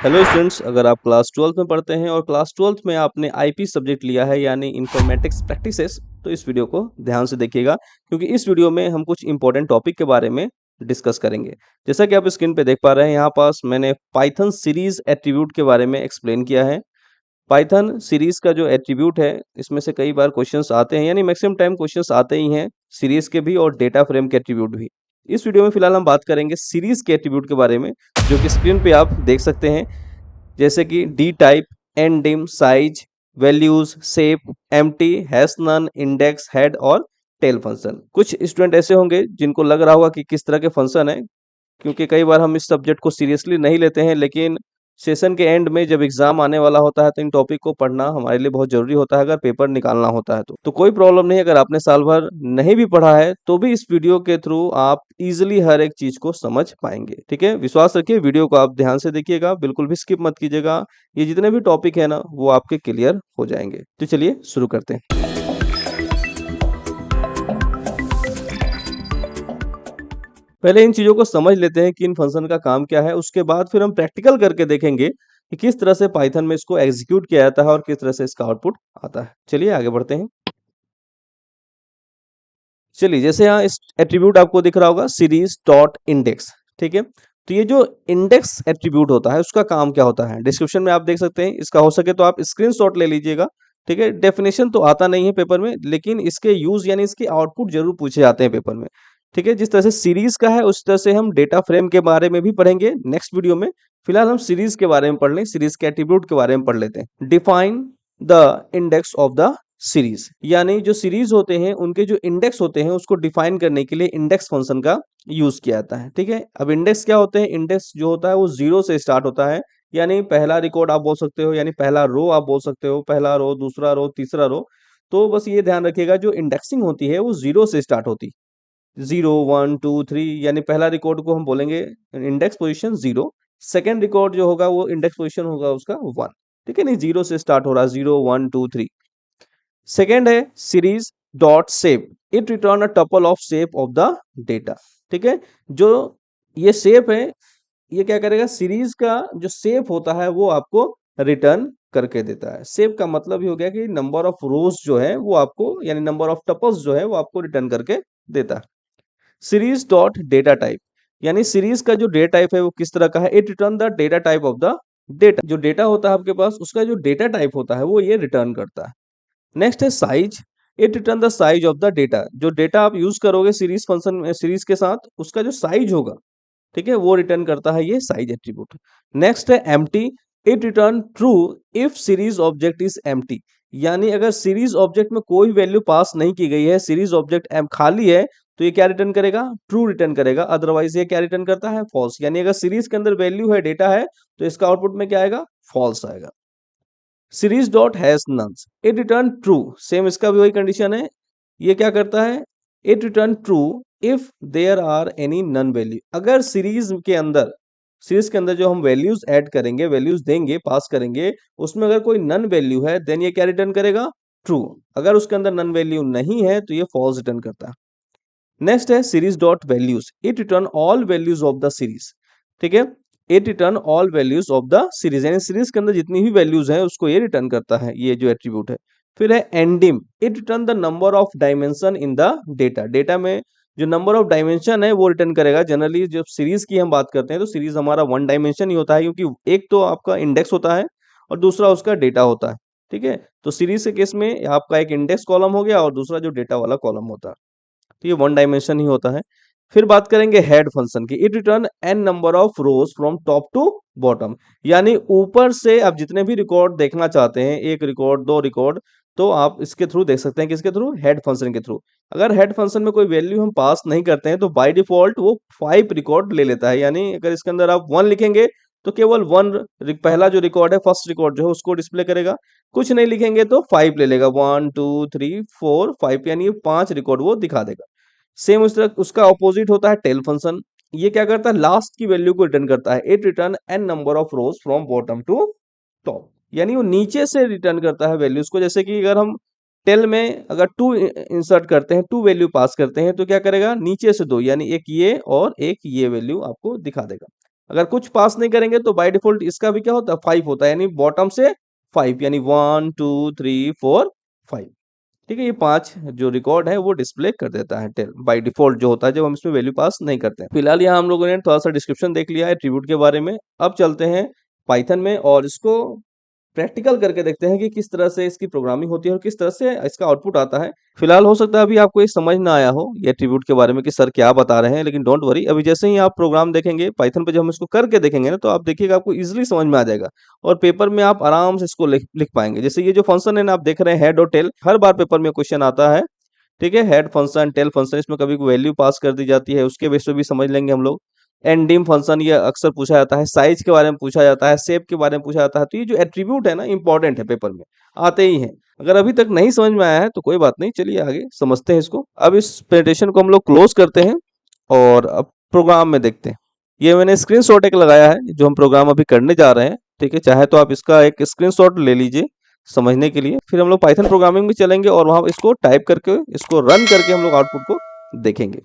Hello students, अगर आप class 12th में पढ़ते हैं और क्लास 12th में आपने आईपी सब्जेक्ट लिया है यानी इंफॉर्मेटिक्स प्रैक्टिसेस, तो इस वीडियो को ध्यान से देखिएगा क्योंकि इस वीडियो में हम कुछ इंपॉर्टेंट टॉपिक के बारे में डिस्कस करेंगे। जैसा कि आप स्क्रीन पे देख पा रहे हैं, यहाँ पास मैंने पाइथन सीरीज एट्रीब्यूट के बारे में एक्सप्लेन किया है। पाइथन सीरीज का जो एट्रीब्यूट है, इसमें से कई बार क्वेश्चंस आते हैं, यानी मैक्सिमम टाइम क्वेश्चंस आते ही हैं सीरीज के भी और डेटा फ्रेम के एट्रीब्यूट भी। इस वीडियो में फिलहाल हम बात करेंगे सीरीज के एट्रीब्यूट के बारे में, जो कि स्क्रीन पे आप देख सकते हैं, जैसे कि dtype, ndim, size, values, shape, empty, hasnans, index, head और टेल फंक्शन। कुछ स्टूडेंट ऐसे होंगे जिनको लग रहा होगा कि किस तरह के फंक्शन है, क्योंकि कई बार हम इस सब्जेक्ट को सीरियसली नहीं लेते हैं, लेकिन सेशन के एंड में जब एग्जाम आने वाला होता है तो इन टॉपिक को पढ़ना हमारे लिए बहुत जरूरी होता है अगर पेपर निकालना होता है तो कोई प्रॉब्लम नहीं। अगर आपने साल भर नहीं भी पढ़ा है तो भी इस वीडियो के थ्रू आप इजीली हर एक चीज को समझ पाएंगे। ठीक है, विश्वास रखिए, वीडियो को आप ध्यान से देखिएगा, बिल्कुल भी स्किप मत कीजिएगा। ये जितने भी टॉपिक है ना, वो आपके क्लियर हो जाएंगे। तो चलिए शुरू करते हैं। पहले इन चीजों को समझ लेते हैं कि इन फंक्शन का काम क्या है, उसके बाद फिर हम प्रैक्टिकल करके देखेंगे कि किस तरह से पाइथन में इसको एग्जीक्यूट किया जाता है और किस तरह से इसका आउटपुट आता है। चलिए आगे बढ़ते हैं। चलिए, जैसे यहाँ इस एट्रीब्यूट आपको दिख रहा होगा, सीरीज डॉट इंडेक्स। ठीक है, तो ये जो इंडेक्स एट्रीब्यूट होता है उसका काम क्या होता है, डिस्क्रिप्शन में आप देख सकते हैं। इसका हो सके तो आप स्क्रीनशॉट ले लीजिएगा। ठीक है, डेफिनेशन तो आता नहीं है पेपर में, लेकिन इसके यूज यानी इसके आउटपुट जरूर पूछे जाते हैं पेपर में। ठीक है, जिस तरह से सीरीज का है उस तरह से हम डेटा फ्रेम के बारे में भी पढ़ेंगे नेक्स्ट वीडियो में। फिलहाल हम सीरीज के बारे में पढ़ लें, सीरीज के एट्रीब्यूट के बारे में पढ़ लेते हैं। Define the index of the series, यानी जो सीरीज होते हैं उनके जो इंडेक्स होते हैं उसको डिफाइन करने के लिए इंडेक्स फंक्शन का यूज किया जाता है। ठीक है, अब इंडेक्स क्या होते हैं, इंडेक्स जो होता है वो जीरो से स्टार्ट होता है, यानी पहला रिकॉर्ड आप बोल सकते हो, यानी पहला रो आप बोल सकते हो, पहला रो, दूसरा रो, तीसरा रो। तो बस ये ध्यान रखिएगा, जो इंडेक्सिंग होती है वो जीरो से स्टार्ट होती है। 0 1 2 3, यानी पहला रिकॉर्ड को हम बोलेंगे इंडेक्स पोजीशन 0। सेकेंड रिकॉर्ड जो होगा वो इंडेक्स पोजीशन होगा उसका 1। ठीक है, नहीं, जीरो से स्टार्ट हो रहा है, 0 1 2 3। सेकेंड है series dot shape, it return a tuple of shape of the data. ठीक है, जो ये शेप है, ये क्या करेगा, सीरीज का जो शेप होता है वो आपको रिटर्न करके देता है। शेप का मतलब ही हो गया कि नंबर ऑफ रोज जो है वो आपको, यानी नंबर ऑफ टपल्स जो है वो आपको रिटर्न करके देता है। सीरीज डॉट डेटा टाइप, यानी सीरीज का जो डेटा टाइप है वो किस तरह का है, it return the data type of the data. जो डेटा होता है आपके पास उसका जो डेटा टाइप होता है वो ये रिटर्न करता है। नेक्स्ट है size, it return the size of the data. जो डेटा आप यूज करोगे सीरीज फंक्शन में, सीरीज के साथ, उसका जो साइज होगा, ठीक है, वो रिटर्न करता है ये साइज एट्रीब्यूट। नेक्स्ट है empty, it return true if series object is empty, यानी अगर सीरीज ऑब्जेक्ट में कोई वैल्यू पास नहीं की गई है, सीरीज ऑब्जेक्ट खाली है, तो ये क्या रिटर्न करेगा, ट्रू रिटर्न करेगा। अदरवाइज ये क्या रिटर्न करता है, फॉल्स। यानी अगर सीरीज के अंदर वैल्यू है, डेटा है, तो इसका आउटपुट में क्या आएगा, फॉल्स आएगा। Series dot hasnans, it return true, same इसका भी वही कंडीशन है। ये क्या करता है, it return true if there are any none value. अगर सीरीज के अंदर जो हम वैल्यूज ऐड करेंगे, वैल्यूज देंगे, पास करेंगे, उसमें अगर कोई नन वैल्यू है, देन ये क्या रिटर्न करेगा, ट्रू। अगर उसके अंदर नन वैल्यू नहीं है तो ये फॉल्स रिटर्न करता है। नेक्स्ट है series dot values, it return all values of the series. ठीक है, it return all values of the series, यानी सीरीज के अंदर जितनी भी वैल्यूज हैं उसको ये रिटर्न करता है, ये जो एट्रीब्यूट है। फिर है एंडिम, it return the number of dimension in the data. Data में जो नंबर ऑफ डायमेंशन है वो रिटर्न करेगा। जनरली जब सीरीज की हम बात करते हैं तो सीरीज हमारा वन डायमेंशन ही होता है, क्योंकि एक तो आपका इंडेक्स होता है और दूसरा उसका डेटा होता है। ठीक है, तो सीरीज के केस में आपका एक इंडेक्स कॉलम हो गया और दूसरा जो डेटा वाला कॉलम होता है, तो ये वन डायमेंशन ही होता है। फिर बात करेंगे हेड फंक्शन की, it return n number of rows from top to bottom, यानी ऊपर से आप जितने भी रिकॉर्ड देखना चाहते हैं, एक रिकॉर्ड, दो रिकॉर्ड, तो आप इसके थ्रू देख सकते हैं। किसके थ्रू, हेड फंक्शन के थ्रू। अगर हेड फंक्शन में कोई वैल्यू हम पास नहीं करते हैं तो बाय डिफॉल्ट वो 5 रिकॉर्ड ले लेता है, यानी अगर इसके अंदर आप 1 लिखेंगे तो केवल 1, पहला जो रिकॉर्ड है, फर्स्ट रिकॉर्ड जो है उसको डिस्प्ले करेगा। कुछ नहीं लिखेंगे तो 5 ले लेगा, 1 2 3 4 5, यानी 5 रिकॉर्ड वो दिखा देगा। सेम उस तरह उसका ऑपोजिट होता है टेल फंक्शन। ये क्या करता है, लास्ट की वैल्यू को रिटर्न करता है, it return n number of rows from bottom to top, यानी वो नीचे से रिटर्न करता है वैल्यूज को। जैसे कि अगर हम टेल में अगर 2 इंसर्ट करते हैं, 2 वैल्यू पास करते हैं, तो क्या करेगा, नीचे से 2, यानी एक ये और एक ये वैल्यू आपको दिखा देगा। अगर कुछ पास नहीं करेंगे तो बाय डिफॉल्ट इसका भी क्या होता है 5 होता है, यानी बॉटम से 5, यानी 1 2 3 4 5। ठीक है, ये 5 जो रिकॉर्ड है वो डिस्प्ले कर देता है टेल बाय डिफॉल्ट जो होता है जब हम इसमें वैल्यू पास नहीं करते हैं। फिलहाल यहाँ हम लोगों ने थोड़ा सा डिस्क्रिप्शन देख लिया है एट्रीब्यूट के बारे में। अब चलते हैं पाइथन में और इसको प्रैक्टिकल करके देखते हैं कि किस तरह से इसकी प्रोग्रामिंग होती है और किस तरह से इसका आउटपुट आता है। फिलहाल हो सकता है अभी आपको ये समझ ना आया हो ये एट्रीब्यूट के बारे में कि सर क्या बता रहे हैं, लेकिन डोंट वरी, अभी जैसे ही आप प्रोग्राम देखेंगे पाइथन पे जब हम इसको करके देखेंगे ना, तो आप देखिएगा आपको इजीली समझ में आ जाएगा और पेपर में आप आराम से इसको लिख पाएंगे। जैसे ये जो फंक्शन है ना आप देख रहे हैं हेड और टेल, हर बार पेपर में क्वेश्चन आता है। ठीक है, हेड फंक्शन टेल फंक्शन, इसमें कभी वैल्यू पास कर दी जाती है, उसके बेस पे भी समझ लेंगे हम लोग। एंडिम फंक्शन ये अक्सर पूछा जाता है, साइज के बारे में पूछा जाता है, शेप के बारे में पूछा जाता है। तो ये जो एट्रीब्यूट है ना इंपॉर्टेंट है, पेपर में आते ही हैं। अगर अभी तक नहीं समझ में आया है तो कोई बात नहीं, चलिए आगे समझते हैं इसको। अब इस प्रेजेंटेशन को हम लोग क्लोज करते हैं और अब प्रोग्राम में देखते हैं। ये मैंने स्क्रीनशॉट एक लगाया है जो हम प्रोग्राम अभी करने जा रहे हैं। ठीक है, चाहे तो आप इसका एक स्क्रीनशॉट ले लीजिए समझने के लिए, फिर हम लोग पाइथन प्रोग्रामिंग में चलेंगे और वहां इसको टाइप करके इसको रन करके हम लोग आउटपुट को देखेंगे।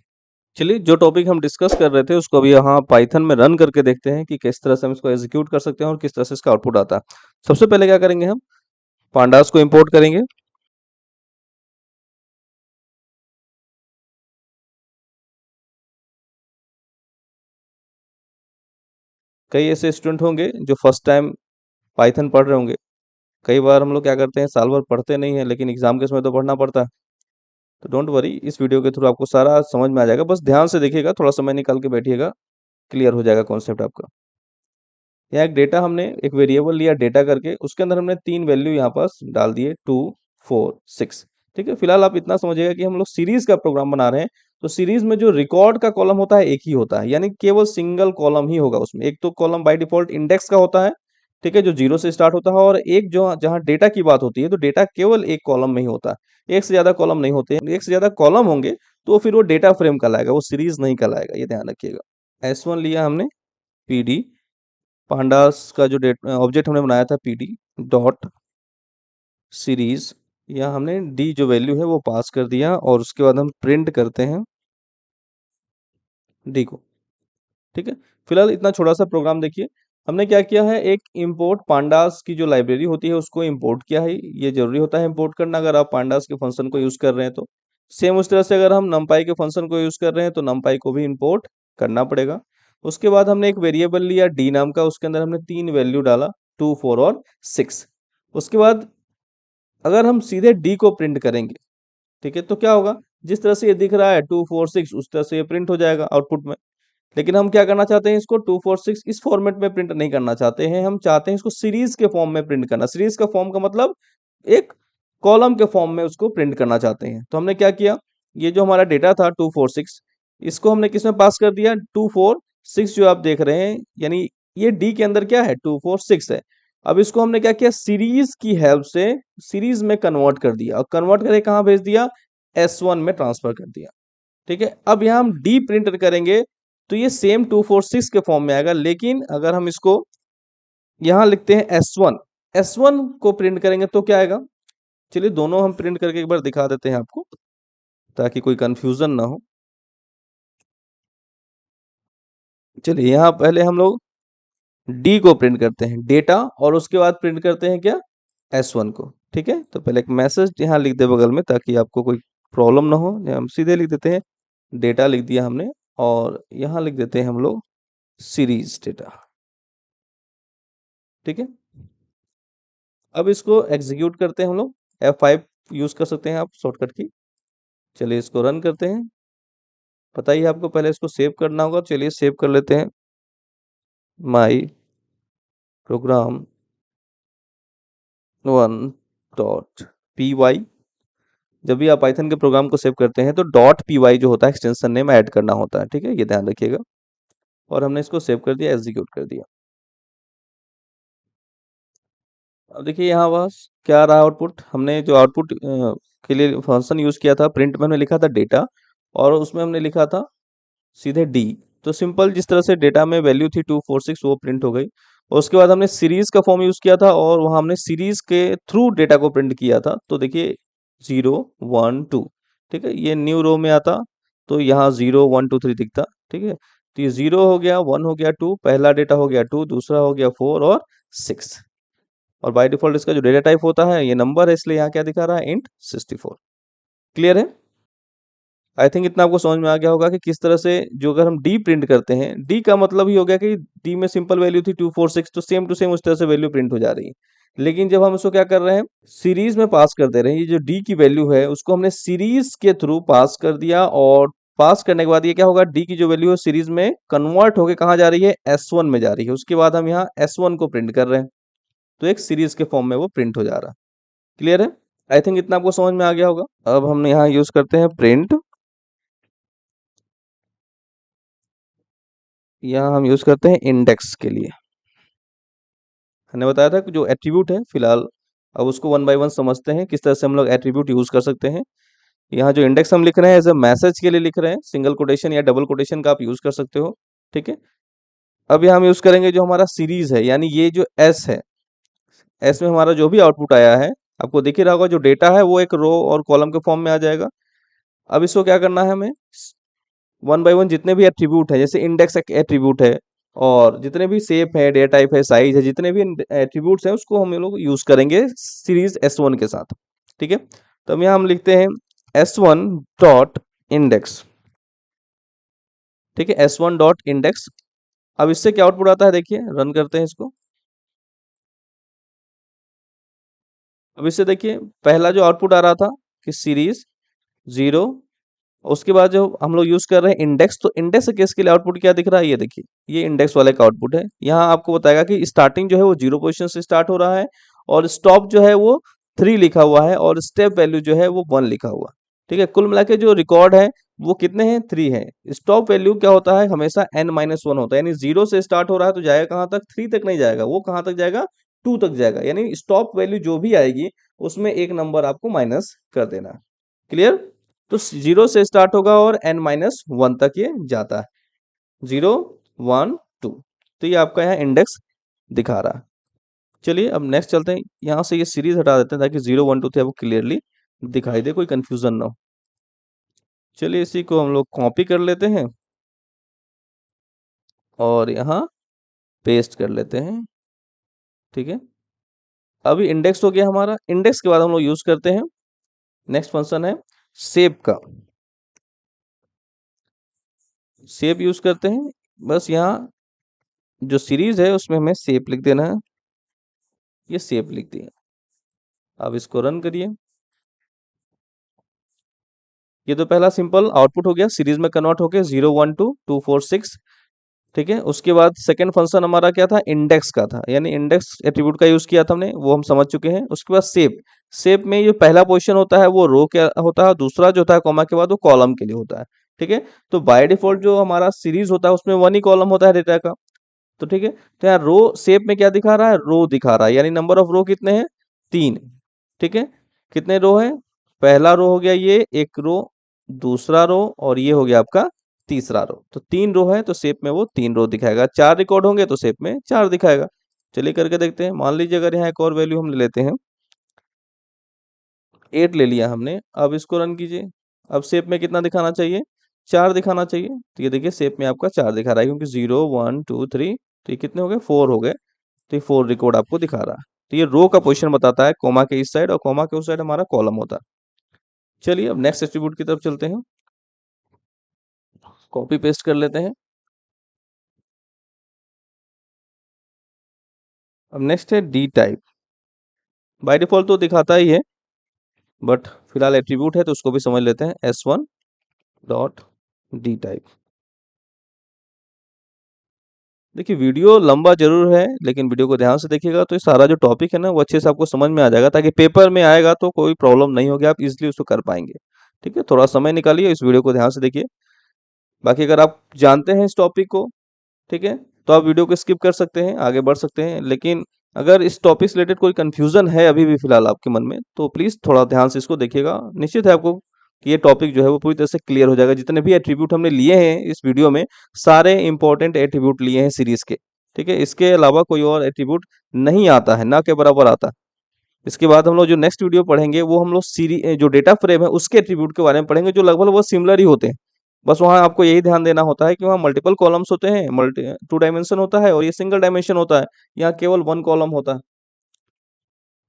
चलिए, जो टॉपिक हम डिस्कस कर रहे थे उसको अभी यहाँ पाइथन में रन करके देखते हैं कि किस तरह से हम इसको एग्जीक्यूट कर सकते हैं और किस तरह से इसका आउटपुट आता है। सबसे पहले क्या करेंगे, हम पांडास को इंपोर्ट करेंगे। कई ऐसे स्टूडेंट होंगे जो फर्स्ट टाइम पाइथन पढ़ रहे होंगे। कई बार हम लोग क्या करते हैं, साल भर पढ़ते नहीं है लेकिन एग्जाम के समय तो पढ़ना पड़ता है। तो डोंट वरी, इस वीडियो के थ्रू आपको सारा समझ में आ जाएगा, बस ध्यान से देखिएगा, थोड़ा समय निकाल के बैठिएगा, क्लियर हो जाएगा कॉन्सेप्ट आपका। यहाँ एक डेटा हमने एक वेरिएबल लिया डेटा करके, उसके अंदर हमने 3 वैल्यू यहाँ पास डाल दिए 2 4 6। ठीक है, फिलहाल आप इतना समझिएगा कि हम लोग सीरीज का प्रोग्राम बना रहे हैं, तो सीरीज में जो रिकॉर्ड का कॉलम होता है एक ही होता है, यानी केवल सिंगल कॉलम ही होगा उसमें। एक तो कॉलम बाय डिफॉल्ट इंडेक्स का होता है, ठीक है, जो 0 से स्टार्ट होता है, और एक जो जहाँ डेटा की बात होती है तो डेटा केवल एक कॉलम में ही होता है, एक से ज्यादा कॉलम नहीं होते हैं। एक से ज्यादा कॉलम होंगे तो फिर वो डेटा फ्रेम कहलाएगा, वो सीरीज नहीं कहलाएगा, ये ध्यान रखिएगा। S1 लिया हमने, PD पांडास का जो ऑब्जेक्ट हमने बनाया था PD डॉट सीरीज, यहाँ हमने डी जो वैल्यू है वो पास कर दिया और उसके बाद हम प्रिंट करते हैं डी को। ठीक है, फिलहाल इतना छोटा सा प्रोग्राम देखिए। हमने क्या किया है, एक इंपोर्ट पांडास की जो लाइब्रेरी होती है उसको इंपोर्ट किया है। ये जरूरी होता है इंपोर्ट करना अगर आप पांडास के फंक्शन को यूज कर रहे हैं तो। सेम उस तरह से अगर हम नमपाई के फंक्शन को यूज कर रहे हैं तो नमपाई को भी इंपोर्ट करना पड़ेगा। उसके बाद हमने एक वेरिएबल लिया डी नाम का, उसके अंदर हमने 3 वैल्यू डाला 2 4 और 6। उसके बाद अगर हम सीधे डी को प्रिंट करेंगे, ठीक है, तो क्या होगा, जिस तरह से ये दिख रहा है 2 4 6 उस तरह से ये प्रिंट हो जाएगा आउटपुट में। लेकिन हम क्या करना चाहते हैं, इसको 2 4 6 इस फॉर्मेट में प्रिंट नहीं करना चाहते हैं, हम चाहते हैं इसको सीरीज के फॉर्म में प्रिंट करना। सीरीज का फॉर्म का मतलब एक कॉलम के फॉर्म में उसको प्रिंट करना चाहते हैं। तो हमने क्या किया, ये जो हमारा डेटा था 2 4 6, इसको हमने किसमें पास कर दिया, 2 4 6 जो आप देख रहे हैं, यानी ये डी के अंदर क्या है 2 4 6 है। अब इसको हमने क्या किया, सीरीज की हेल्प से सीरीज में कन्वर्ट कर दिया, और कन्वर्ट करके कहाँ भेज दिया, S1 में ट्रांसफर कर दिया। ठीक है, अब यहाँ हम डी प्रिंट करेंगे तो ये सेम 246 के फॉर्म में आएगा, लेकिन अगर हम इसको यहाँ लिखते हैं S1, S1 को प्रिंट करेंगे तो क्या आएगा। चलिए दोनों हम प्रिंट करके एक बार दिखा देते हैं आपको ताकि कोई कंफ्यूजन ना हो। चलिए यहाँ पहले हम लोग डी को प्रिंट करते हैं डेटा, और उसके बाद प्रिंट करते हैं क्या, S1 को। ठीक है, तो पहले एक मैसेज यहाँ लिख दे बगल में ताकि आपको कोई प्रॉब्लम ना हो। हम सीधे लिख देते हैं डेटा लिख दिया हमने, और यहाँ लिख देते हैं हम लोग सीरीज डेटा। ठीक है, अब इसको एग्जीक्यूट करते हैं हम लोग, F5 यूज कर सकते हैं आप शॉर्टकट की। चलिए इसको रन करते हैं। पता ही है आपको, पहले इसको सेव करना होगा, चलिए सेव कर लेते हैं, माई प्रोग्राम 1.py। जब भी आप पाइथन के प्रोग्राम को सेव करते हैं तो .py जो होता है एक्सटेंशन नेम ऐड करना होता है। ठीक है, ये ध्यान रखिएगा। और हमने इसको सेव कर दिया, एग्जीक्यूट कर दिया। अब देखिए यहाँ बस क्या रहा आउटपुट, हमने जो आउटपुट के लिए फंक्शन यूज किया था प्रिंट में, हमने लिखा था डेटा, और उसमें हमने लिखा था सीधे डी। तो सिंपल जिस तरह से डेटा में वैल्यू थी 246 वो प्रिंट हो गई। और उसके बाद हमने सीरीज का फॉर्म यूज किया था और वहां हमने सीरीज के थ्रू डेटा को प्रिंट किया था। तो देखिए 0 1 2, ठीक है, ये न्यू रो में आता तो यहाँ 0 1 2 3 दिखता। ठीक है, तो ये 0 हो गया, 1 हो गया, 2, पहला डेटा हो गया 2, दूसरा हो गया 4 और 6। और बाय डिफॉल्ट इसका जो डेटा टाइप होता है ये नंबर है, इसलिए यहाँ क्या दिखा रहा है, इंट 64। क्लियर है? आई थिंक इतना आपको समझ में आ गया होगा कि किस तरह से जो अगर हम डी प्रिंट करते हैं, डी का मतलब ही हो गया कि डी में सिंपल वैल्यू थी 246, तो सेम टू सेम उस तरह से वैल्यू प्रिंट हो जा रही है। लेकिन जब हम इसको क्या कर रहे हैं, सीरीज में पास कर दे रहे हैं, ये जो डी की वैल्यू है उसको हमने सीरीज के थ्रू पास कर दिया, और पास करने के बाद ये क्या होगा, डी की जो वैल्यू है सीरीज में कन्वर्ट होकर कहाँ जा रही है, S1 में जा रही है। उसके बाद हम यहाँ S1 को प्रिंट कर रहे हैं, तो एक सीरीज के फॉर्म में वो प्रिंट हो जा रहा है। क्लियर है? आई थिंक इतना आपको समझ में आ गया होगा। अब हम यहाँ यूज करते हैं प्रिंट, यहाँ हम यूज करते हैं इंडेक्स के लिए। मैंने बताया था कि जो एट्रीब्यूट है फिलहाल, अब उसको वन बाय वन समझते हैं किस तरह से हम लोग एट्रीब्यूट यूज कर सकते हैं। यहाँ जो इंडेक्स हम लिख रहे हैं एज अ मैसेज के लिए लिख रहे हैं, सिंगल कोटेशन या डबल कोटेशन का आप यूज कर सकते हो। ठीक है, अब यहाँ हम यूज करेंगे जो हमारा सीरीज है, यानी ये जो एस है, एस में हमारा जो भी आउटपुट आया है, आपको दिख ही रहा होगा जो डेटा है वो एक रो और कॉलम के फॉर्म में आ जाएगा। अब इसको क्या करना है हमें, वन बाय वन जितने भी एट्रीब्यूट है, जैसे इंडेक्स एक एट्रीब्यूट है, और जितने भी शेप है, डेटा टाइप है, साइज है, जितने भी एट्रीब्यूट्स हैं उसको हम लोग यूज करेंगे सीरीज S1 के साथ। ठीक है, तो अब यहाँ हम लिखते हैं S1 डॉट इंडेक्स। ठीक है, S1 डॉट इंडेक्स। अब इससे क्या आउटपुट आता है, देखिए रन करते हैं इसको। अब इससे देखिए पहला जो आउटपुट आ रहा था कि सीरीज 0, उसके बाद जो हम लोग यूज कर रहे हैं इंडेक्स, तो इंडेक्स केस के लिए आउटपुट क्या दिख रहा है, ये देखिए, ये इंडेक्स वाले का आउटपुट है। यहाँ आपको बताएगा कि स्टार्टिंग जो है वो 0 पोजीशन से स्टार्ट हो रहा है, और स्टॉप जो है वो 3 लिखा हुआ है, और स्टेप वैल्यू जो है वो 1 लिखा हुआ। ठीक है, कुल मिला के जो रिकॉर्ड है वो कितने हैं, 3 है। स्टॉप वैल्यू क्या होता है, हमेशा n-1 होता है, यानी 0 से स्टार्ट हो रहा है तो जाएगा कहाँ तक, 3 तक नहीं जाएगा, वो कहाँ तक जाएगा, 2 तक जाएगा। यानी स्टॉप वैल्यू जो भी आएगी उसमें एक नंबर आपको माइनस कर देना है। क्लियर? तो 0 से स्टार्ट होगा और n-1 तक ये जाता है, 0 1 2। तो ये आपका यहाँ इंडेक्स दिखा रहा है। चलिए अब नेक्स्ट चलते हैं, यहाँ से ये सीरीज हटा देते हैं ताकि 0 1 2 थे वो क्लियरली दिखाई दे, कोई कंफ्यूजन ना हो। चलिए इसी को हम लोग कॉपी कर लेते हैं और यहाँ पेस्ट कर लेते हैं। ठीक है, अभी इंडेक्स हो गया हमारा। इंडेक्स के बाद हम लोग यूज करते हैं, नेक्स्ट फंक्शन है शेप का। शेप यूज करते हैं, बस यहाँ जो सीरीज है उसमें हमें शेप लिख देना है, ये शेप लिख दिया। अब इसको रन करिए। ये तो पहला सिंपल आउटपुट हो गया, सीरीज में कन्वर्ट होके 0 1 2 2 4 6। ठीक है, उसके बाद सेकंड फंक्शन हमारा क्या था, इंडेक्स का था, यानी इंडेक्स एट्रीब्यूट का यूज किया था हमने, वो हम समझ चुके हैं। उसके बाद शेप, शेप में ये पहला पोजीशन होता है वो रो के होता है, दूसरा जो होता है कॉमा के बाद वो कॉलम के लिए होता है। ठीक है, तो बाय डिफॉल्ट जो हमारा सीरीज होता है उसमें 1 ही कॉलम होता है डेटा का। तो ठीक है, तो यहाँ रो शेप में क्या दिखा रहा है, रो दिखा रहा है, यानी नंबर ऑफ रो कितने हैं, 3। ठीक है, कितने रो है, पहला रो हो गया ये एक रो, दूसरा रो, और ये हो गया आपका तीसरा रो। तो 3 रो है तो शेप में वो 3 रो दिखाएगा, 4 रिकॉर्ड होंगे तो शेप में 4 दिखाएगा। चलिए करके देखते हैं। मान लीजिए अगर यहाँ एक और वैल्यू हम ले लेते हैं, 8 ले लिया हमने, अब इसको रन कीजिए। अब शेप में कितना दिखाना चाहिए, 4 दिखाना चाहिए। तो ये देखिए शेप में आपका 4 दिखा रहा है, क्योंकि 0 1 2 3, तो ये कितने हो गए, 4 हो गए। तो ये 4 रिकॉर्ड आपको दिखा रहा है। तो ये रो का पोजीशन बताता है, कोमा के इस साइड और कोमा के उस साइड हमारा कॉलम होता है। चलिए अब नेक्स्ट एट्रीब्यूट की तरफ चलते हैं, कॉपी पेस्ट कर लेते हैं। अब नेक्स्ट है डी टाइप। बाय डिफॉल्ट तो दिखाता ही है, बट फिलहाल एट्रीब्यूट है तो उसको भी समझ लेते हैं, S1 डॉट डी टाइप। देखिए वीडियो लंबा जरूर है, लेकिन वीडियो को ध्यान से देखिएगा तो ये सारा जो टॉपिक है ना वो अच्छे से आपको समझ में आ जाएगा, ताकि पेपर में आएगा तो कोई प्रॉब्लम नहीं होगी, आप इजीली उसको कर पाएंगे। ठीक है, थोड़ा समय निकालिए, इस वीडियो को ध्यान से देखिए। बाकी अगर आप जानते हैं इस टॉपिक को, ठीक है, तो आप वीडियो को स्किप कर सकते हैं, आगे बढ़ सकते हैं। लेकिन अगर इस टॉपिक से रिलेटेड कोई कंफ्यूजन है अभी भी फिलहाल आपके मन में, तो प्लीज़ थोड़ा ध्यान से इसको देखिएगा। निश्चित है आपको कि ये टॉपिक जो है वो पूरी तरह से क्लियर हो जाएगा। जितने भी एट्रीब्यूट हमने लिए हैं इस वीडियो में, सारे इंपॉर्टेंट एट्रीब्यूट लिए हैं सीरीज के। ठीक है, इसके अलावा कोई और एट्रीब्यूट नहीं आता है, ना के बराबर आता है। इसके बाद हम लोग जो नेक्स्ट वीडियो पढ़ेंगे वो हम लोग सीरीज जो डेटा फ्रेम है उसके एट्रीब्यूट के बारे में पढ़ेंगे, जो लगभग वो सिमिलर ही होते हैं। बस वहाँ आपको यही ध्यान देना होता है कि वहाँ मल्टीपल कॉलम्स होते हैं, मल्टी 2 डायमेंशन होता है और ये सिंगल डायमेंशन होता है। यहाँ केवल 1 कॉलम होता है।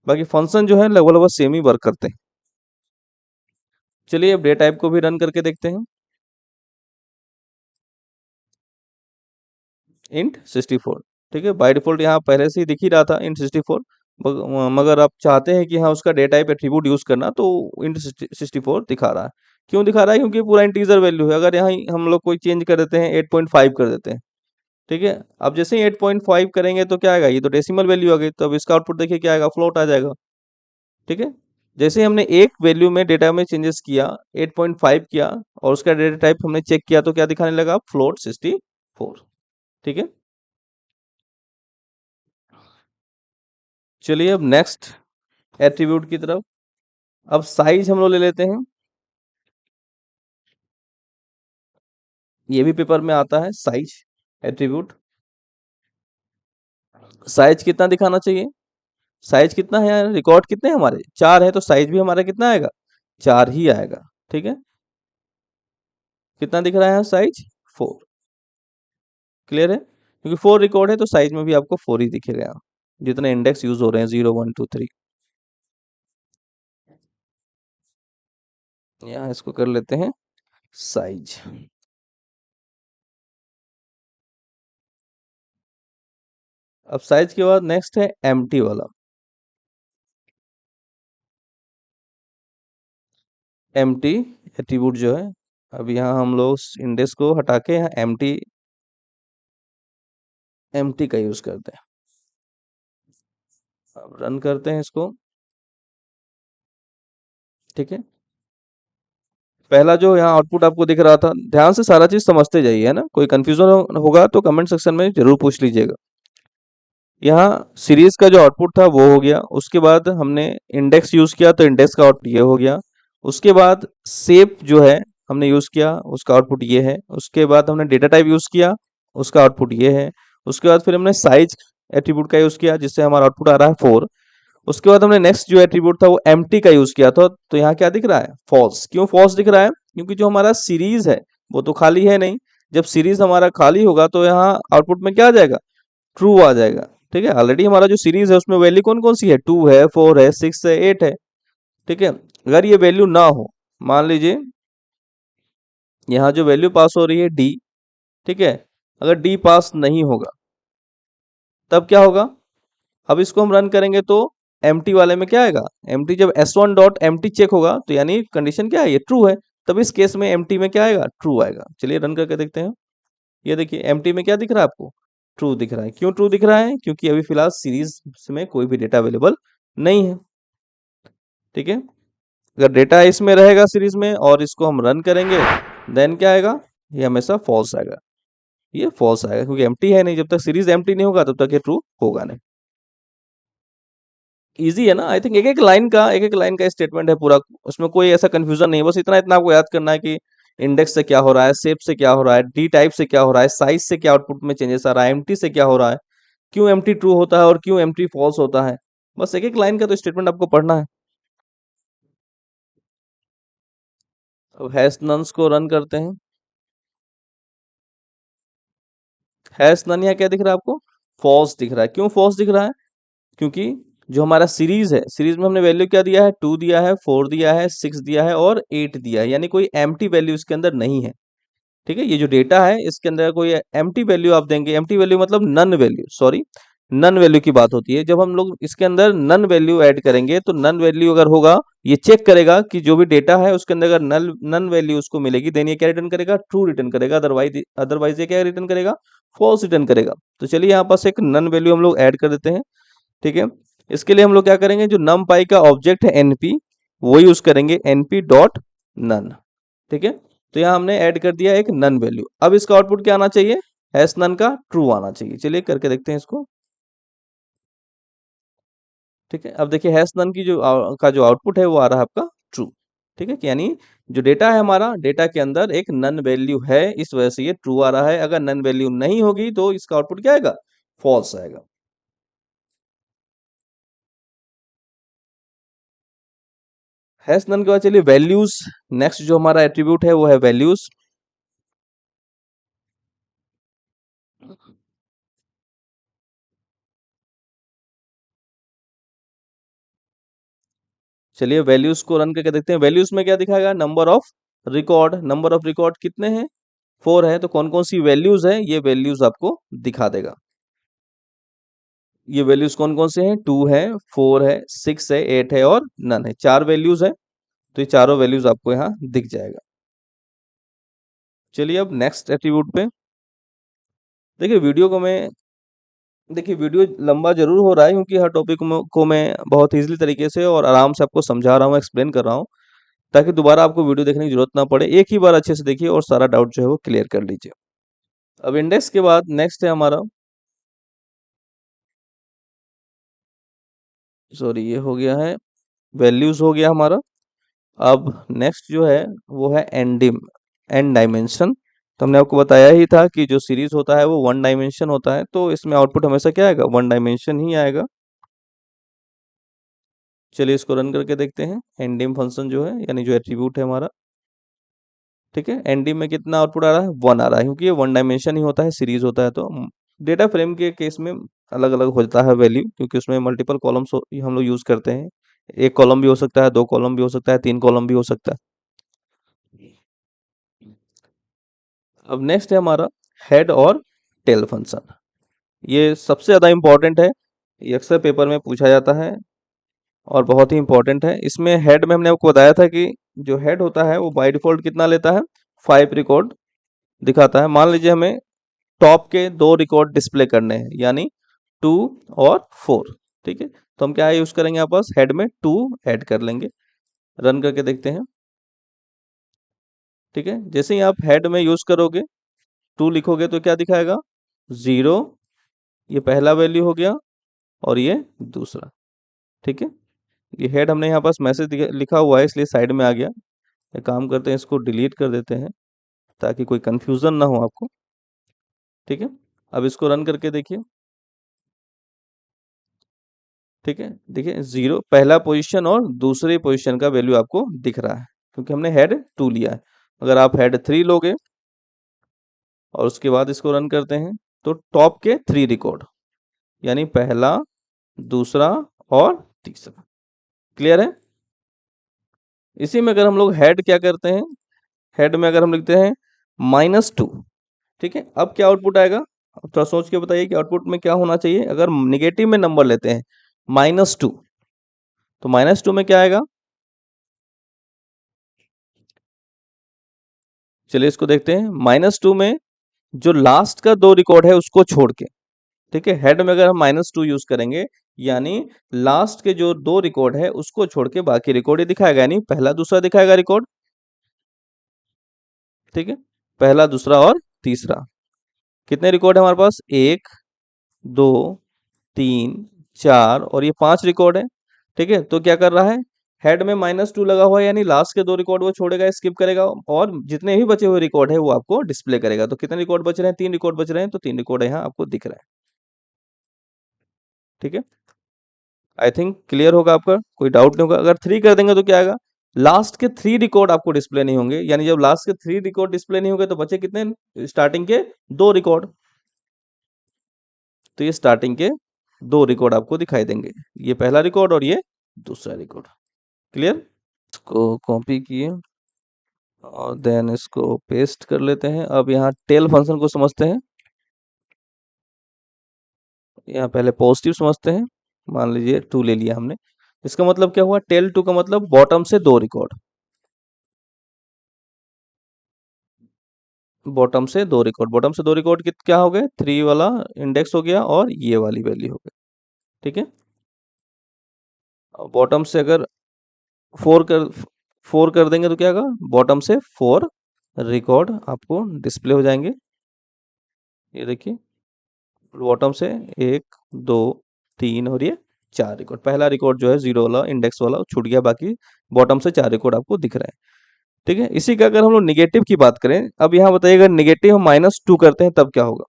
बाकी फंक्शन जो है लगभग-लगभग सेम ही वर्क करते हैं। चलिए अब डे टाइप को भी रन करके देखते हैं। इंट 64, ठीक है। बाय डिफ़ॉल्ट यहाँ पहले से ही दिख ही रहा था इंट 64, मगर आप चाहते हैं कि हाँ उसका डे टाइप एट्रीब्यूट यूज़ करना, तो इंट 64 दिखा रहा है। क्यों दिखा रहा है? क्योंकि पूरा इंटीजर वैल्यू है। अगर यहाँ हम लोग कोई चेंज कर देते हैं, 8.5 कर देते हैं, ठीक है। अब जैसे ही 8.5 करेंगे तो क्या आएगा? ये तो डेसिमल वैल्यू आ गई, तो अब इसका आउटपुट देखिए क्या आएगा? फ्लोट आ जाएगा, ठीक है। जैसे ही हमने एक वैल्यू में डेटा में चेंजेस किया, 8.5 किया और उसका डेटा टाइप हमने चेक किया, तो क्या दिखाने लगा? फ्लोट 64, ठीक है। चलिए अब नेक्स्ट एट्रीब्यूट की तरफ। अब साइज हम लोग ले लेते हैं। ये भी पेपर में आता है साइज एट्रीब्यूट। साइज कितना दिखाना चाहिए? साइज कितना है? रिकॉर्ड कितने हैं हमारे? 4 है, तो साइज भी हमारा कितना आएगा? 4 ही आएगा, ठीक है। कितना दिख रहा है साइज? 4। क्लियर है? क्योंकि 4 रिकॉर्ड है तो साइज में भी आपको 4 ही दिखेगा यहाँ, जितने इंडेक्स यूज हो रहे हैं 0 1 2 3। यहाँ इसको कर लेते हैं साइज। अब साइज के बाद नेक्स्ट है एम्प्टी वाला। एम्प्टी एट्रीब्यूट जो है, अब यहाँ हम लोग इंडेक्स को हटा के यहाँ एम्प्टी एम्प्टी का यूज करते हैं। अब रन करते हैं इसको, ठीक है। पहला जो यहाँ आउटपुट आपको दिख रहा था, ध्यान से सारा चीज समझते जाइए, है ना। कोई कंफ्यूजन होगा तो कमेंट सेक्शन में जरूर पूछ लीजिएगा। यहाँ सीरीज का जो आउटपुट था वो हो गया। उसके बाद हमने इंडेक्स यूज किया तो इंडेक्स का आउटपुट ये हो गया। उसके बाद शेप जो है हमने यूज किया, उसका आउटपुट ये है। उसके बाद हमने डेटा टाइप यूज किया, उसका आउटपुट ये है। उसके बाद फिर हमने साइज एट्रीब्यूट का यूज किया, जिससे हमारा आउटपुट आ रहा है 4। उसके बाद हमने नेक्स्ट जो एट्रीब्यूट था वो एम्प्टी का यूज किया था, तो यहाँ क्या दिख रहा है? फॉल्स। क्यों फॉल्स दिख रहा है? क्योंकि जो हमारा सीरीज है वो तो खाली है नहीं। जब सीरीज हमारा खाली होगा तो यहाँ आउटपुट में क्या आ जाएगा? ट्रू आ जाएगा, ठीक है। ऑलरेडी हमारा जो सीरीज है उसमें वैल्यू कौन कौन सी है? 2 है, 4 है, 6 है, 8 है, ठीक है। अगर ये वैल्यू ना हो, मान लीजिए यहाँ जो वैल्यू पास हो रही है डी, ठीक है। अगर डी पास नहीं होगा तब क्या होगा? अब इसको हम रन करेंगे तो एम्प्टी वाले में क्या आएगा? एम्प्टी जब s1 डॉट एम्प्टी चेक होगा तो यानी कंडीशन क्या है? ये ट्रू है। तब इस केस में एम्प्टी में क्या आएगा? ट्रू आएगा। चलिए रन करके देखते हैं। ये देखिए एम्प्टी में क्या दिख रहा है आपको? ट्रू दिख रहा है। क्यों ट्रू दिख रहा है? क्योंकि अभी फिलहाल सीरीज में कोई भी डेटा अवेलेबल नहीं है, ठीक है। अगर डेटा इसमें रहेगा सीरीज में और इसको हम रन करेंगे, देन क्या आएगा? ये हमेशा फॉल्स आएगा। ये फॉल्स आएगा क्योंकि एम्प्टी है नहीं। जब तक सीरीज एम्प्टी नहीं होगा तब तक ये ट्रू होगा नहीं। ईज़ी है ना? आई थिंक एक-एक लाइन का स्टेटमेंट है पूरा, उसमें कोई ऐसा कन्फ्यूज़न नहीं है। बस इतना-इतना आपको याद करना है कि इंडेक्स से क्या हो रहा है, शेप से क्या हो रहा है, डी टाइप से क्या हो रहा है, साइज़ से क्या आउटपुट में चेंजेस आ रहा है, एम्प्टी से क्या हो रहा है, क्यों एम्प्टी ट्रू होता है और क्यों एम्प्टी फॉल्स होता है। बस एक-एक लाइन का तो स्टेटमेंट आपको पढ़ना है। अब हैश नन्स को रन करते हैं। हैश नन यहाँ क्या दिख रहा है आपको? फॉल्स दिख रहा है। क्यों फॉल्स दिख रहा है? क्योंकि जो हमारा सीरीज है, सीरीज में हमने वैल्यू क्या दिया है? 2 दिया है, 4 दिया है, 6 दिया है और 8 दिया है, यानी कोई एम्प्टी वैल्यू इसके अंदर नहीं है, ठीक है। ये जो डेटा है इसके अंदर कोई एम्प्टी वैल्यू आप देंगे, एम्प्टी वैल्यू मतलब none value, sorry, none value की बात होती है। जब हम लोग इसके अंदर नन वैल्यू ऐड करेंगे तो नन वैल्यू अगर होगा, ये चेक करेगा कि जो भी डेटा है उसके अंदर अगर नल नन वैल्यू उसको मिलेगी, देन ये क्या रिटर्न करेगा? ट्रू रिटर्न करेगा। अदरवाइज अदरवाइज ये क्या रिटर्न करेगा? फॉल्स रिटर्न करेगा। तो चलिए यहाँ पास एक नन वैल्यू हम लोग ऐड कर देते हैं, ठीक है। इसके लिए हम लोग क्या करेंगे? जो numpy का ऑब्जेक्ट है np, वो यूज करेंगे, np डॉट नन, ठीक है। तो यहाँ हमने ऐड कर दिया एक नन वैल्यू। अब इसका आउटपुट क्या आना चाहिए? हैश नन का ट्रू आना चाहिए। चलिए करके देखते हैं इसको, ठीक है। अब देखिए हैश नन की का जो आउटपुट है वो आ रहा है आपका ट्रू, ठीक है। यानी जो डेटा है हमारा, डेटा के अंदर एक नन वैल्यू है, इस वजह से ये ट्रू आ रहा है। अगर नन वैल्यू नहीं होगी तो इसका आउटपुट क्या आएगा? फॉल्स आएगा। हैश नन के बाद चलिए वैल्यूज, नेक्स्ट जो हमारा एट्रीब्यूट है वो है वैल्यूज। चलिए वैल्यूज को रन करके देखते हैं। वैल्यूज में क्या दिखाएगा, number of record. Number of record कितने हैं, 4 है, तो कौन कौन सी वैल्यूज है, ये वैल्यूज आपको दिखा देगा। ये वैल्यूज कौन कौन से हैं, 2 है, 4 है, 6 है, 8 है और नन है। 4 वैल्यूज है, तो ये चारों वैल्यूज आपको यहाँ दिख जाएगा। चलिए अब नेक्स्ट एट्रीब्यूट पे देखिए। वीडियो लंबा जरूर हो रहा है क्योंकि हर टॉपिक को मैं बहुत ईजिली तरीके से और आराम से आपको समझा रहा हूँ, एक्सप्लेन कर रहा हूँ, ताकि दोबारा आपको वीडियो देखने की जरूरत ना पड़े। एक ही बार अच्छे से देखिए और सारा डाउट जो है वो क्लियर कर लीजिए। अब इंडेक्स के बाद नेक्स्ट है हमारा, सॉरी ये हो गया है, वैल्यूज हो गया हमारा। अब नेक्स्ट जो है वो है एंडिम, एंड डायमेंशन। तो हमने आपको बताया ही था कि जो सीरीज होता है वो 1 डायमेंशन होता है, तो इसमें आउटपुट हमेशा क्या आएगा, 1 डायमेंशन ही आएगा। चलिए इसको रन करके देखते हैं। एंडिम फंक्शन जो है यानी जो एट्रीब्यूट है हमारा, ठीक है, एनडी में कितना आउटपुट आ रहा है, 1 आ रहा है, क्योंकि ये 1 डायमेंशन ही होता है, सीरीज होता है। तो डेटा फ्रेम के केस में अलग अलग हो जाता है वैल्यू, क्योंकि उसमें मल्टीपल कॉलम्स हम लोग यूज करते हैं। एक कॉलम भी हो सकता है, 2 कॉलम भी हो सकता है, 3 कॉलम भी हो सकता है। अब नेक्स्ट है हमारा हेड और टेल फंक्शन। ये सबसे ज्यादा इंपॉर्टेंट है, ये अक्सर पेपर में पूछा जाता है और बहुत ही इंपॉर्टेंट है। इसमें हेड में हमने आपको बताया था कि जो हेड होता है वो बाय डिफॉल्ट कितना लेता है, 5 रिकॉर्ड दिखाता है। मान लीजिए हमें टॉप के 2 रिकॉर्ड डिस्प्ले करने हैं, यानी 2 और 4, ठीक है। तो हम क्या यूज करेंगे, यहाँ पास हेड में 2 ऐड कर लेंगे। रन करके देखते हैं, ठीक है। जैसे ही आप हेड में यूज करोगे, 2 लिखोगे तो क्या दिखाएगा, 0, ये पहला वैल्यू हो गया और ये दूसरा, ठीक है। ये हेड हमने यहाँ पास मैसेज लिखा हुआ है इसलिए साइड में आ गया। एक काम करते हैं, इसको डिलीट कर देते हैं ताकि कोई कंफ्यूजन ना हो आपको, ठीक है। अब इसको रन करके देखिए, ठीक है। देखिए 0 पहला पोजीशन और दूसरे पोजीशन का वैल्यू आपको दिख रहा है, क्योंकि हमने हेड 2 लिया है। अगर आप हेड 3 लोगे और उसके बाद इसको रन करते हैं, तो टॉप के 3 रिकॉर्ड, यानी पहला, दूसरा और तीसरा, क्लियर है। इसी में अगर हम लोग हेड क्या करते हैं, हेड में अगर हम लिखते हैं -2, ठीक है। अब क्या आउटपुट आएगा, अब थोड़ा सोच के बताइए कि आउटपुट में क्या होना चाहिए। अगर निगेटिव में नंबर लेते हैं -2, तो -2 में क्या आएगा, चलिए इसको देखते हैं। -2 में जो लास्ट का 2 रिकॉर्ड है उसको छोड़ के, ठीक है। हेड में अगर हम -2 यूज करेंगे, यानी लास्ट के जो 2 रिकॉर्ड है उसको छोड़ के बाकी रिकॉर्ड ये दिखाएगा, यानी पहला दूसरा दिखाएगा रिकॉर्ड, ठीक है। पहला दूसरा और तीसरा, कितने रिकॉर्ड है हमारे पास, 1 2 3 4 और ये 5 रिकॉर्ड है, ठीक है। तो क्या कर रहा है, हेड में -2 लगा हुआ है, यानी लास्ट के 2 रिकॉर्ड वो छोड़ेगा, स्किप करेगा, और जितने भी बचे हुए रिकॉर्ड है वो आपको डिस्प्ले करेगा। तो कितने रिकॉर्ड बच रहे हैं, 3 रिकॉर्ड बच रहे हैं, तो 3 रिकॉर्ड यहाँ आपको दिख रहा है, ठीक है। आई थिंक क्लियर होगा आपका, कोई डाउट नहीं होगा। अगर 3 कर देंगे तो क्या आएगा, लास्ट के 3 रिकॉर्ड आपको डिस्प्ले नहीं होंगे, यानी जब लास्ट के 3 रिकॉर्ड डिस्प्ले नहीं होंगे तो बचे कितने, स्टार्टिंग के 2 रिकॉर्ड। तो ये स्टार्टिंग के 2 रिकॉर्ड आपको दिखाई देंगे, ये पहला रिकॉर्ड और ये दूसरा रिकॉर्ड, क्लियर। इसको कॉपी किए और देन इसको पेस्ट कर लेते हैं। अब यहाँ टेल फंक्शन को समझते हैं। यहाँ पहले पॉजिटिव समझते हैं। मान लीजिए 2 ले लिया हमने, इसका मतलब क्या हुआ, टेल 2 का मतलब बॉटम से 2 रिकॉर्ड, बॉटम से 2 रिकॉर्ड, बॉटम से 2 रिकॉर्ड क्या हो गए, 3 वाला इंडेक्स हो गया और ये वाली वैल्यू हो गई, ठीक है। बॉटम से अगर 4 कर 4 कर देंगे तो क्या होगा, बॉटम से 4 रिकॉर्ड आपको डिस्प्ले हो जाएंगे। ये देखिए, बॉटम से 1 2 3 और ये 4 रिकॉर्ड, पहला रिकॉर्ड जो है 0 वाला इंडेक्स वाला छूट गया, बाकी बॉटम से 4 रिकॉर्ड आपको दिख रहे हैं, ठीक है। इसी का अगर हम लोग निगेटिव की बात करें, अब यहाँ बताइए अगर निगेटिव हम -2 करते हैं तब क्या होगा।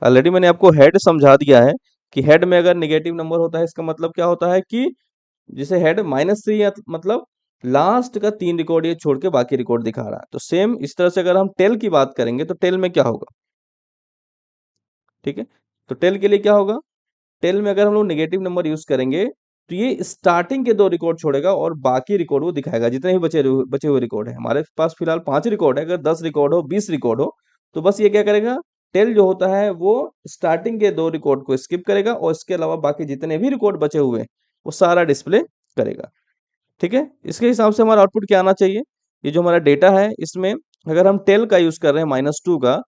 ऑलरेडी मैंने आपको हेड समझा दिया है कि हेड में अगर निगेटिव नंबर होता है इसका मतलब क्या होता है कि जिसे हेड -3 या मतलब लास्ट का 3 रिकॉर्ड ये छोड़ के बाकी रिकॉर्ड दिखा रहा है। तो सेम इस तरह से अगर हम टेल की बात करेंगे तो टेल में क्या होगा, ठीक है। तो टेल के लिए क्या होगा, टेल में अगर हम लोग निगेटिव नंबर यूज करेंगे तो ये स्टार्टिंग के 2 रिकॉर्ड छोड़ेगा और बाकी रिकॉर्ड वो दिखाएगा, जितने भी बचे हुए रिकॉर्ड है। हमारे पास फिलहाल 5 रिकॉर्ड है, अगर 10 रिकॉर्ड हो, 20 रिकॉर्ड हो, तो बस ये क्या करेगा, टेल जो होता है वो स्टार्टिंग के 2 रिकॉर्ड को स्किप करेगा और इसके अलावा बाकी जितने भी रिकॉर्ड बचे हुए हैं वो सारा डिस्प्ले करेगा। ठीक है, इसके हिसाब से हमारा आउटपुट क्या आना चाहिए। ये जो हमारा डेटा है इसमें अगर हम टेल का यूज कर रहे हैं -2 का,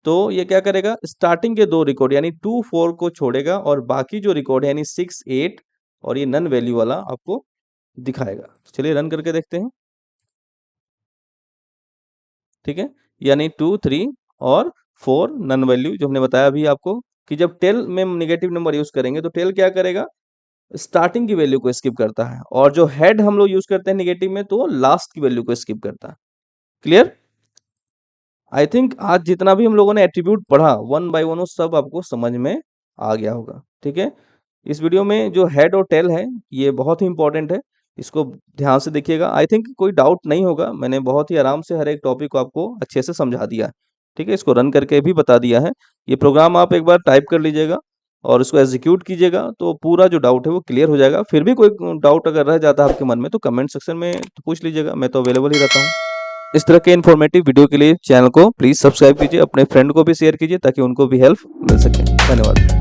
तो ये क्या करेगा, स्टार्टिंग के 2 रिकॉर्ड यानी 2 4 को छोड़ेगा और बाकी जो रिकॉर्ड है यानी 6 8 और ये नन वैल्यू वाला आपको दिखाएगा। चलिए रन करके देखते हैं। ठीक है, यानी 2 3 और 4 नन वैल्यू जो हमने बताया अभी आपको, कि जब टेल में नेगेटिव नंबर यूज करेंगे तो टेल क्या करेगा, स्टार्टिंग की वैल्यू को स्किप करता है, और जो हेड हम लोग यूज करते हैं नेगेटिव में, तो वो लास्ट की वैल्यू को स्किप करता है। क्लियर? आई थिंक आज जितना भी हम लोगों ने एट्रीब्यूट पढ़ा वन बाय वन, वो सब आपको समझ में आ गया होगा। ठीक है, इस वीडियो में जो हेड और टेल है ये बहुत ही इंपॉर्टेंट है, इसको ध्यान से देखिएगा। आई थिंक कोई डाउट नहीं होगा, मैंने बहुत ही आराम से हर एक टॉपिक को आपको अच्छे से समझा दिया है। ठीक है, इसको रन करके भी बता दिया है। ये प्रोग्राम आप एक बार टाइप कर लीजिएगा और इसको एग्जीक्यूट कीजिएगा, तो पूरा जो डाउट है वो क्लियर हो जाएगा। फिर भी कोई डाउट अगर रह जाता है आपके मन में, तो कमेंट सेक्शन में तो पूछ लीजिएगा, मैं तो अवेलेबल ही रहता हूँ। इस तरह के इन्फॉर्मेटिव वीडियो के लिए चैनल को प्लीज़ सब्सक्राइब कीजिए, अपने फ्रेंड को भी शेयर कीजिए ताकि उनको भी हेल्प मिल सके। धन्यवाद।